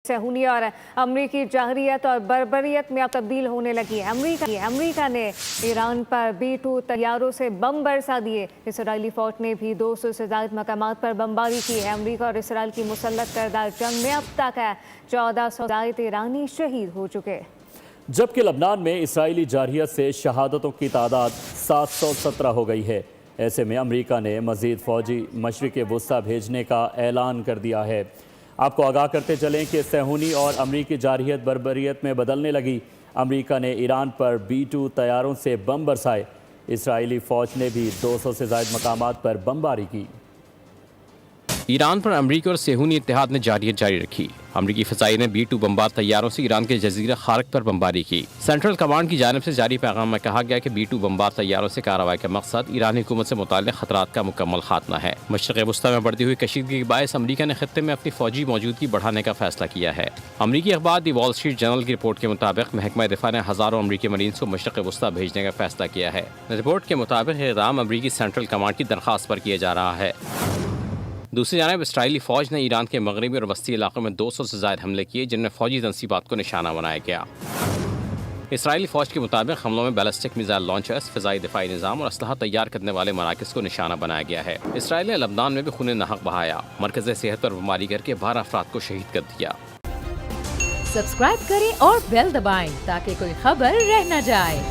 صہیونی اور امریکی جارحیت اور بربریت میں اب تبدیل ہونے لگی ہے۔ امریکہ نے ایران پر B-2 طیاروں سے بم برسا دیے۔ اسرائیلی فوج نے بھی 200 سے زائد مقامات پر بمباری کی ہے۔ امریکہ اور اسرائیل کی مسلط کردہ جنگ میں اب تک 1400 سے زائد ایرانی شہید ہو چکے۔ جبکہ لبنان میں اسرائیلی جارحیت سے شہادتوں کی تعداد 717 ہو گئی ہے۔ ایسے میں امریکہ نے مزید فوجی مشرق وسطی بھیجنے کا اعلان کر دیا ہے۔ آپ کو آگاہ کرتے چلیں کہ صہیونی اور امریکی جارحیت بربریت میں بدلنے لگی۔ امریکہ نے ایران پر B-2 طیاروں سے بم برسائے۔ اسرائیلی فوج نے بھی 200 سے زائد مقامات پر بمباری کی۔ ایران پر امریکہ اور صہیونی اتحاد نے جارحیت جاری رکھی۔ امریکی فضائیہ نے B-2 بمبار طیاروں سے ایران کے جزیرہ خارق پر بمباری کی۔ سینٹرل کمانڈ کی جانب سے جاری پیغام میں کہا گیا کہ B-2 بمبار طیاروں سے کارروائی کا مقصد ایرانی حکومت سے متعلق خطرات کا مکمل خاتمہ ہے۔ مشرق وسطی میں بڑھتی ہوئی کشیدگی کے باعث امریکہ نے خطے میں اپنی فوجی موجودگی بڑھانے کا فیصلہ کیا ہے۔ امریکی اخبار دی وال اسٹریٹ جرنل کی رپورٹ کے مطابق محکمہ دفاع نے ہزاروں امریکی مرینز کو مشرق وسطی بھیجنے کا فیصلہ کیا ہے۔ رپورٹ کے مطابق یہ اقدام امریکی سینٹرل کمانڈ کی درخواست پر کیا جا رہا ہے۔ دوسری جانب اسرائیلی فوج نے ایران کے مغربی اور وسطی علاقوں میں 200 سے زائد حملے کیے، جن میں فوجی تنصیبات کو نشانہ بنایا گیا۔ اسرائیلی فوج کے مطابق حملوں میں بیلسٹک میزائل لانچرز، فضائی دفاعی نظام اور اسلحہ تیار کرنے والے مراکز کو نشانہ بنایا گیا ہے۔ اسرائیل نے لبنان میں بھی خون ناحق بہایا، مرکز صحت پر بمباری کر کے 12 افراد کو شہید کر دیا۔ سبسکرائب کریں اور بیل دبائیں تاکہ کوئی خبر رہ نہ جائے۔